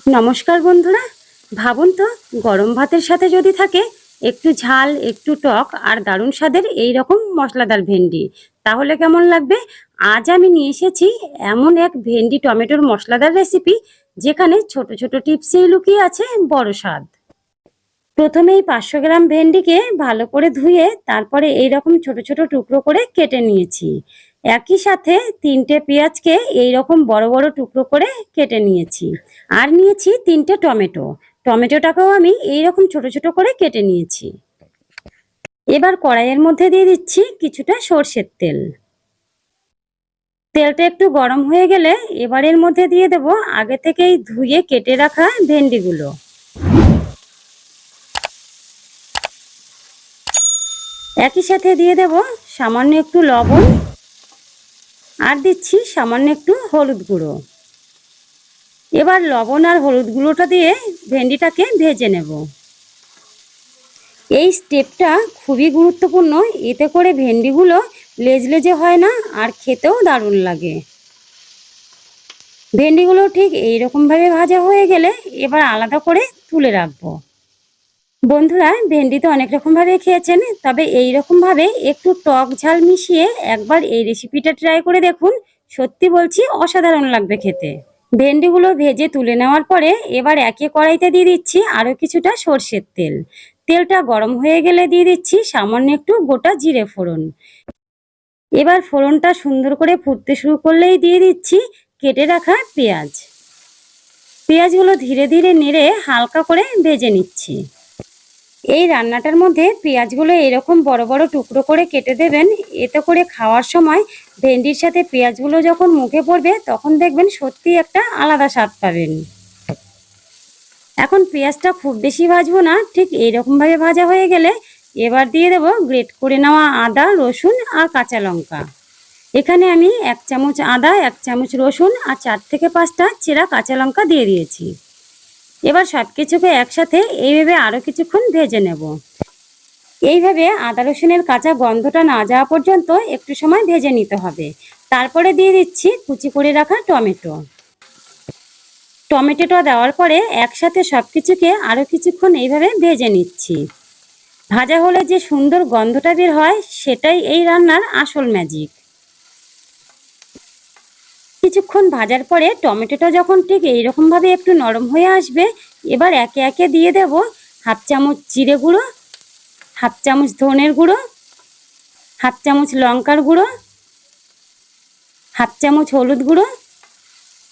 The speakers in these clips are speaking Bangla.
নমস্কার বন্ধুরা, ভাবুন তো গরম ভাতের সাথে যদি থাকে একটু ঝাল, একটু টক আর দারুণ স্বাদের এই রকম মশলাদার ভেন্ডি, তাহলে কেমন লাগবে? আজ আমি নিয়ে এসেছি এমন এক ভেন্ডি টমেটোর মশলাদার রেসিপি যেখানে ছোট ছোট টিপসেই লুকিয়ে আছে বড় স্বাদ। প্রথমেই 500 গ্রাম ভেন্ডিকে ভালো করে ধুয়ে তারপরে এইরকম ছোট ছোট টুকরো করে কেটে নিয়েছি। একই সাথে 3টে পেঁয়াজকে এইরকম বড় বড় টুকরো করে কেটে নিয়েছি। আর নিয়েছি 3টে টমেটো। টমেটোটাকেও আমি এইরকম ছোট ছোট করে কেটে নিয়েছি। এবার কড়াইয়ের মধ্যে দিয়ে দিচ্ছি কিছুটা সর্ষের তেল। তেলটা একটু গরম হয়ে গেলে এবার এর মধ্যে দিয়ে দেব আগে থেকেই ধুয়ে কেটে রাখা ভেন্ডিগুলো। একই সাথে দিয়ে দেব সামান্য একটু লবণ আর দিচ্ছি সামান্য একটু হলুদ গুঁড়ো। এবার লবণ আর হলুদ গুঁড়োটা দিয়ে ভেন্ডিটাকে ভেজে নেব। এই স্টেপটা খুবই গুরুত্বপূর্ণ, এতে করে ভেন্ডিগুলো লেজলেজে হয় না আর খেতেও দারুণ লাগে। ভেন্ডিগুলো ঠিক এইরকমভাবে ভাজা হয়ে গেলে এবার আলাদা করে তুলে রাখবো। বন্ধুরা, ভেন্ডি তো অনেক রকমভাবে খেয়েছেন, তবে এই রকমভাবে একটু টক ঝাল মিশিয়ে একবার এই রেসিপিটা ট্রাই করে দেখুন। সত্যি বলছি, অসাধারণ লাগবে খেতে। ভেন্ডিগুলো ভেজে তুলে নেওয়ার পরে এবার একে কড়াইতে দিয়ে দিচ্ছি আরও কিছুটা সর্ষের তেল। তেলটা গরম হয়ে গেলে দিয়ে দিচ্ছি সামান্য একটু গোটা জিরে ফোড়ন। এবার ফোড়নটা সুন্দর করে ফুটতে শুরু করলেই দিয়ে দিচ্ছি কেটে রাখা পেঁয়াজ। পেঁয়াজগুলো ধীরে ধীরে নেড়ে হালকা করে ভেজে নিচ্ছি। এই রান্নাটার মধ্যে পেঁয়াজগুলো এরকম বড় বড় টুকরো করে কেটে দেবেন। এতে করে খাওয়ার সময় ভেন্ডির সাথে পেঁয়াজগুলো যখন মুখে পড়বে তখন দেখবেন সত্যি একটা আলাদা স্বাদ পাবেন। এখন পেঁয়াজটা খুব বেশি ভাজবো না, ঠিক এইরকমভাবে ভাজা হয়ে গেলে এবার দিয়ে দেবো গ্রেট করে নেওয়া আদা, রসুন আর কাঁচা লঙ্কা। এখানে আমি 1 চামচ আদা, 1 চামচ রসুন আর 4 থেকে 5টা চেরা কাঁচা লঙ্কা দিয়ে দিয়েছি। এবার সব কিছুকে একসাথে এইভাবে আরও কিছুক্ষণ ভেজে নেব। এইভাবে আদা রসুনের কাঁচা গন্ধটা না যাওয়া পর্যন্ত একটু সময় ভেজে নিতে হবে। তারপরে দিয়ে দিচ্ছি কুচি করে রাখা টমেটো। টমেটোটা দেওয়ার পরে একসাথে সব কিছুকে আরও কিছুক্ষণ এইভাবে ভেজে নিচ্ছি। ভাজা হলে যে সুন্দর গন্ধটা বের হয় সেটাই এই রান্নার আসল ম্যাজিক। কিছুক্ষণ ভাজার পরে টমেটোটা যখন ঠিক এইরকমভাবে একটু নরম হয়ে আসবে এবার একে একে দিয়ে দেব 1/2 চামচ জিরে গুঁড়ো, 1/2 চামচ ধনের গুঁড়ো, 1/2 চামচ লঙ্কার গুঁড়ো, 1/2 চামচ হলুদ গুঁড়ো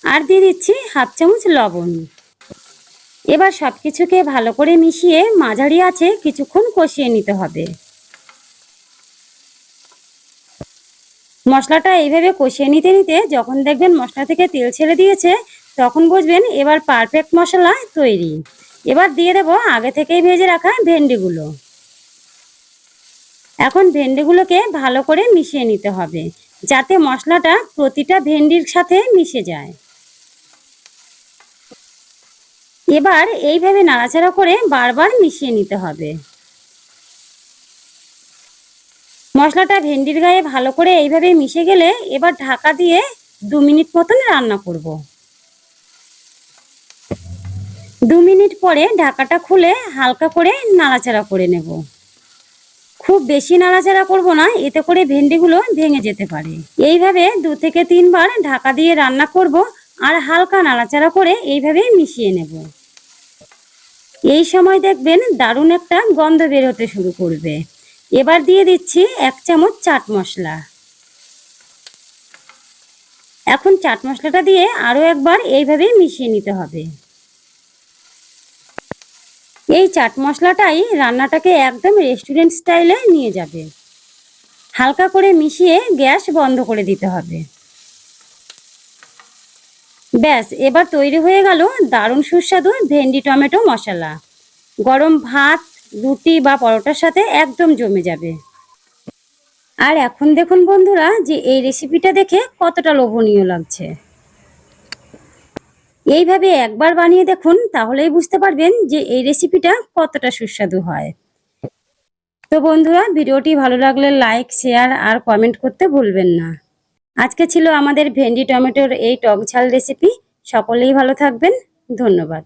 আর দিয়ে দিচ্ছি 1/2 চামচ লবণ। এবার সব কিছুকে ভালো করে মিশিয়ে মাঝারি আঁচে কিছুক্ষণ কষিয়ে নিতে হবে। মশলাটা এইভাবে কষিয়ে নিতে নিতে যখন দেখবেন মশলা থেকে তেল ছেড়ে দিয়েছে তখন বুঝবেন এবার পারফেক্ট মশলা তৈরি। এবার দিয়ে দেব আগে থেকেই ভেজে রাখা ভেন্ডিগুলো। এখন ভেন্ডিগুলোকে ভালো করে মিশিয়ে নিতে হবে যাতে মশলাটা প্রতিটা ভেন্ডির সাথে মিশে যায়। এবার এইভাবে নাড়াচাড়া করে বারবার মিশিয়ে নিতে হবে। মশলাটা ভেন্ডির গায়ে ভালো করে এইভাবে মিশে গেলে এবার ঢাকা দিয়ে 2 মিনিট মতন রান্না করব। 2 মিনিট পরে ঢাকাটা খুলে হালকা করে নাড়াচাড়া করে নেব। খুব বেশি নাড়াচাড়া করব না, এতে করে ভেন্ডিগুলো ভেঙে যেতে পারে। এইভাবে 2 থেকে 3 বার ঢাকা দিয়ে রান্না করব আর হালকা নাড়াচাড়া করে এইভাবে মিশিয়ে নেব। এই সময় দেখবেন দারুণ একটা গন্ধ বের হতে শুরু করবে। এবার দিয়ে দিচ্ছি 1 চামচ চাট মশলা। এখন চাট মশলাটা দিয়ে আরও একবার এইভাবে মিশিয়ে নিতে হবে। এই চাট মশলাটাই রান্নাটাকে একদম রেস্টুরেন্ট স্টাইলে নিয়ে যাবে। হালকা করে মিশিয়ে গ্যাস বন্ধ করে দিতে হবে। ব্যাস, এবার তৈরি হয়ে গেল দারুণ সুস্বাদু ভেন্ডি টমেটো মশলা। গরম ভাত, রুটি বা পরোটার সাথে একদম জমে যাবে। আর এখন দেখুন বন্ধুরা যে এই রেসিপিটা দেখে কতটা লোভনীয় লাগছে। এইভাবে একবার বানিয়ে দেখুন, তাহলেই বুঝতে পারবেন যে এই রেসিপিটা কতটা সুস্বাদু হয়। তো বন্ধুরা, ভিডিওটি ভালো লাগলে লাইক, শেয়ার আর কমেন্ট করতে ভুলবেন না। আজকে ছিল আমাদের ভেন্ডি টমেটোর এই টক ঝাল রেসিপি। সকলেই ভালো থাকবেন, ধন্যবাদ।